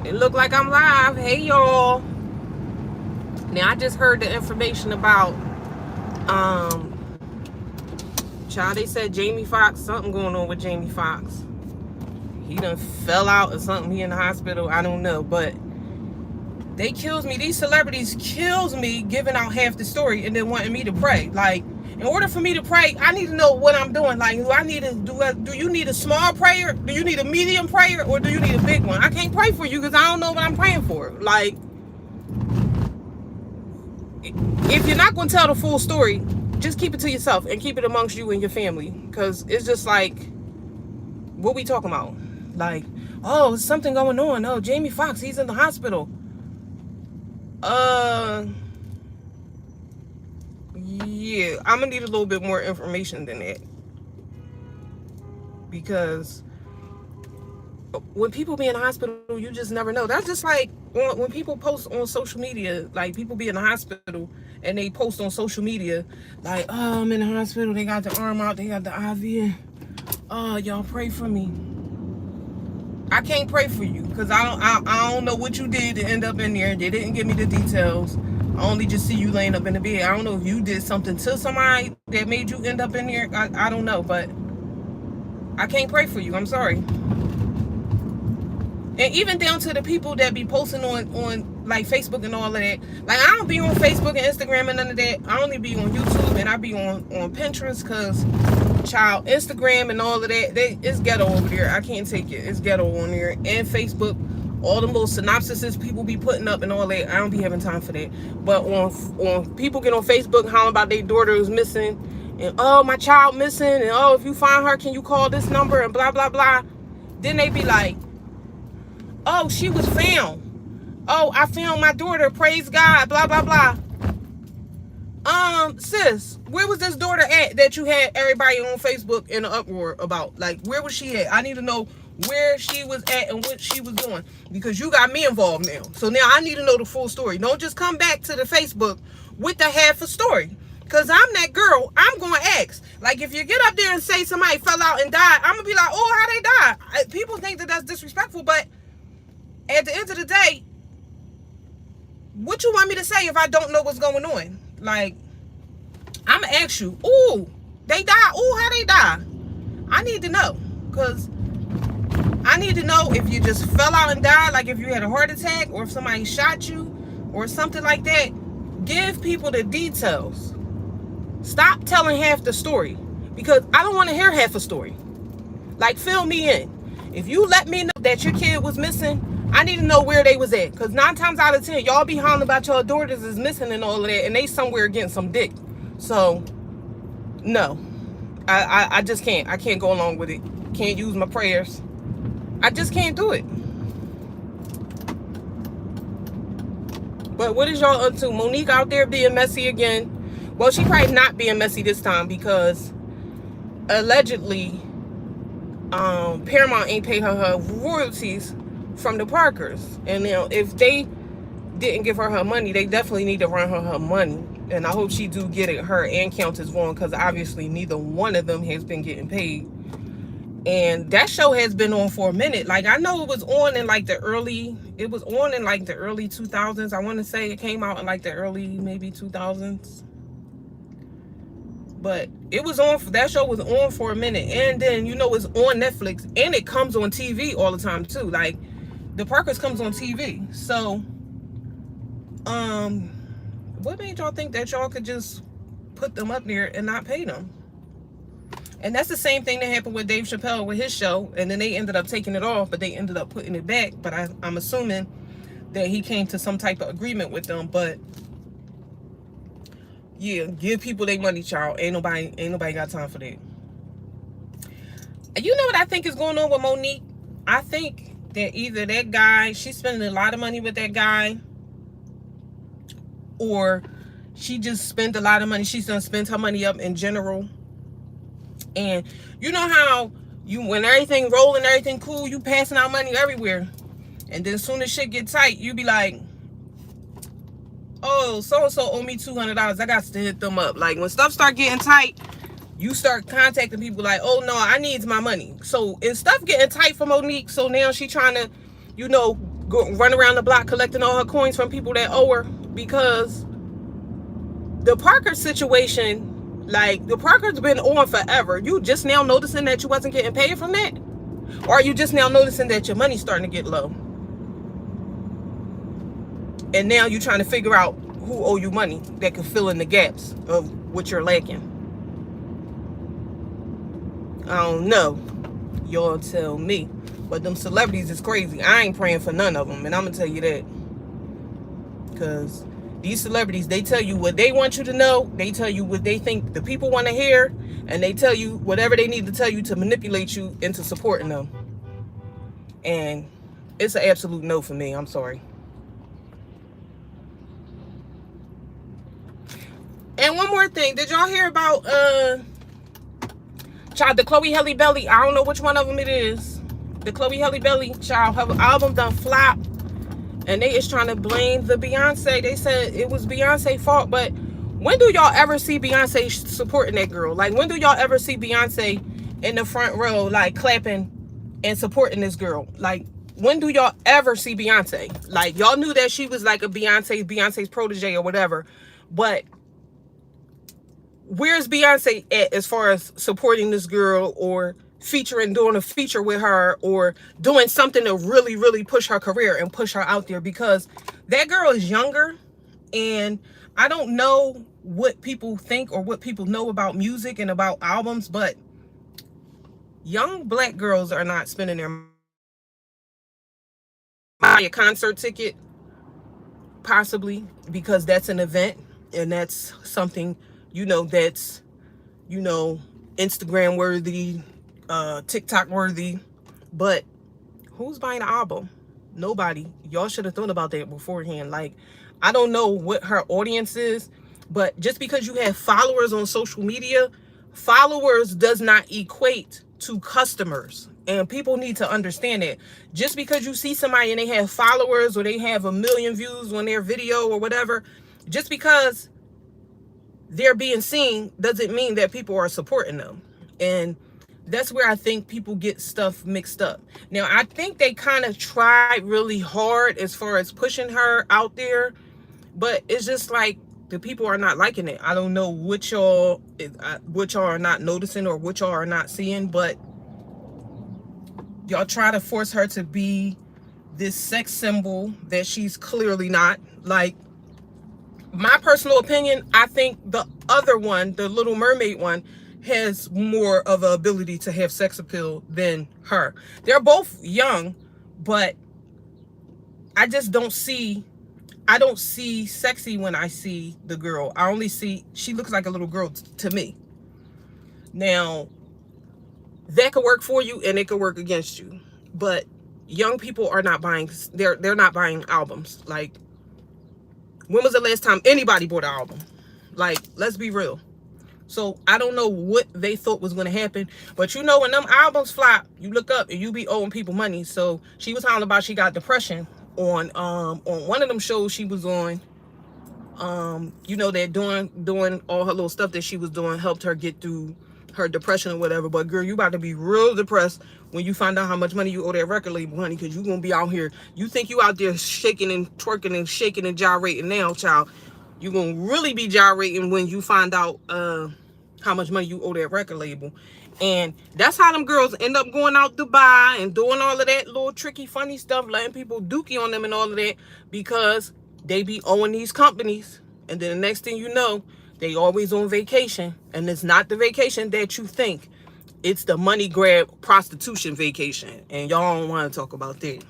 It look like I'm live. Hey y'all. Now I just heard the information about child, they said Jamie Foxx, something going on with Jamie Foxx. He done fell out or something. He in the hospital. I don't know. But they kills me. These celebrities kills me giving out half the story and then wanting me to pray. Like, in order for me to pray, I need to know what I'm doing. Like, do you need a small prayer? Do you need a medium prayer? Or do you need a big one? I can't pray for you because I don't know what I'm praying for. Like, if you're not going to tell the full story, just keep it to yourself and keep it amongst you and your family. Because it's just like, what we talking about? Like, oh, there's something going on. Oh, Jamie Foxx, he's in the hospital. Yeah, I'm gonna need a little bit more information than that, because when people be in the hospital, you just never know. That's just like when people post on social media, like people be in the hospital and they post on social media, like, oh, I'm in the hospital, they got the arm out, they got the IV, oh, y'all pray for me. I can't pray for you because I don't know what you did to end up in there. They didn't give me the details. I only just see you laying up in the bed. I don't know if you did something to somebody that made you end up in there. I don't know, but I can't pray for you. I'm sorry. And even down to the people that be posting on like Facebook and all of that. Like, I don't be on Facebook and Instagram and none of that. I only be on YouTube and I be on Pinterest, because child, Instagram and all of that, it's ghetto over there. I can't take it. It's ghetto on there. And Facebook, all them little synopsises people be putting up and all that, I don't be having time for that. But on people get on Facebook hollering about their daughter who's missing, and oh, my child missing, and oh, if you find her, can you call this number, and blah blah blah. Then they be like, oh, she was found. Oh, I found my daughter, praise God, blah blah blah. Sis, where was this daughter at that you had everybody on Facebook in an uproar about? Like, where was she at? I need to know where she was at and what she was doing, because you got me involved now. So now I need to know the full story. Don't just come back to the Facebook with the half a story, because I'm that girl. I'm going to ask. Like, if you get up there and say somebody fell out and died, I'm going to be like, oh, how they died? People think that that's disrespectful, but at the end of the day, what you want me to say if I don't know what's going on? Like, I'm going to ask you, ooh, they died? Ooh, how they die? I need to know, because I need to know if you just fell out and died, like if you had a heart attack, or if somebody shot you or something like that. Give people the details. Stop telling half the story, because I don't want to hear half a story. Like, fill me in. If you let me know that your kid was missing, I need to know where they was at, because 9 times out of 10, y'all be hollering about your daughters is missing and all of that, and they somewhere getting some dick. So, no. I just can't. I can't go along with it. Can't use my prayers. I just can't do it. But what is y'all up to? Monique out there being messy again. Well, she probably not being messy this time, because allegedly, Paramount ain't pay her royalties from the Parkers. And if they didn't give her money, they definitely need to run her money. And I hope she do get it, her and Countess Vaughn, because obviously neither one of them has been getting paid. And that show has been on for a minute. Like, I know it was on in like the early 2000s. I want to say it came out in like the early maybe 2000s. But it was on, that show was on for a minute. And then, it's on Netflix, and it comes on TV all the time too. Like, the Parkers comes on TV. So, what made y'all think that y'all could just put them up there and not pay them? And that's the same thing that happened with Dave Chappelle with his show. And then they ended up taking it off, but they ended up putting it back. But I'm assuming that he came to some type of agreement with them. But yeah, give people their money, child. Ain't nobody got time for that. You know what I think is going on with Monique? I think that either that guy, she's spending a lot of money with that guy, or she just spent a lot of money. She's done spent her money up in general. And you know how when everything rolling, everything cool, you passing out money everywhere. And then as soon as shit get tight, you be like, oh, so-and-so owe me $200. I got to hit them up. Like, when stuff start getting tight, you start contacting people like, oh, no, I need my money. So, is stuff getting tight for Monique? So now she trying to, run around the block collecting all her coins from people that owe her. Because the Parker situation, like, the Parker's been on forever. You just now noticing that you wasn't getting paid from that? Or are you just now noticing that your money's starting to get low? And now you're trying to figure out who owe you money that can fill in the gaps of what you're lacking. I don't know. Y'all tell me. But them celebrities is crazy. I ain't praying for none of them. And I'm going to tell you that. Because these celebrities, they tell you what they want you to know. They tell you what they think the people want to hear. And they tell you whatever they need to tell you to manipulate you into supporting them. And it's an absolute no for me. I'm sorry. And one more thing. Did y'all hear about child, the Chloe Halle Bailey? I don't know which one of them it is. The Chloe Halle Bailey child, her album done flop. And they is trying to blame the Beyonce. They said it was Beyonce's fault. But when do y'all ever see Beyonce supporting that girl? Like, when do y'all ever see Beyonce in the front row, like, clapping and supporting this girl? Like, when do y'all ever see Beyonce? Like, y'all knew that she was like a Beyonce's protege or whatever. But where's Beyonce at as far as supporting this girl or doing a feature with her or doing something to really, really push her career and push her out there? Because that girl is younger, and I don't know what people think or what people know about music and about albums, but young black girls are not spending their money. Buy a concert ticket, possibly, because that's an event and that's something, that's, Instagram worthy, TikTok worthy. But who's buying an album? Nobody. Y'all should have thought about that beforehand. Like, I don't know what her audience is, but just because you have followers on social media, followers does not equate to customers. And people need to understand that. Just because you see somebody and they have followers or they have 1 million views on their video or whatever, just because they're being seen doesn't mean that people are supporting them. And that's where I think people get stuff mixed up. Now, I think they kind of tried really hard as far as pushing her out there, but it's just like the people are not liking it. I don't know what y'all are not noticing or what y'all are not seeing, but y'all try to force her to be this sex symbol that she's clearly not. Like, my personal opinion, I think the other one, the Little Mermaid one, has more of an ability to have sex appeal than her. They're both young, but I just don't see sexy when I see the girl. I only see, she looks like a little girl to me. Now, that could work for you and it could work against you. But young people are not buying, they're not buying albums. Like, when was the last time anybody bought an album? Like, let's be real. So I don't know what they thought was going to happen. But when them albums flop, you look up and you be owing people money. So she was talking about she got depression on one of them shows she was on. They're doing all her little stuff that she was doing helped her get through her depression or whatever. But girl, you about to be real depressed when you find out how much money you owe that record label, honey, because you're going to be out here. You think you out there shaking and twerking and shaking and gyrating now, child. You're going to really be gyrating when you find out how much money you owe that record label. And that's how them girls end up going out Dubai and doing all of that little tricky, funny stuff, letting people dookie on them and all of that, because they be owing these companies. And then the next thing you know, they always on vacation. And it's not the vacation that you think. It's the money grab prostitution vacation. And y'all don't want to talk about that.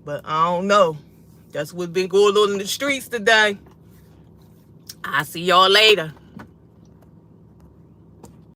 But I don't know. That's what's been going on in the streets today. I'll see y'all later.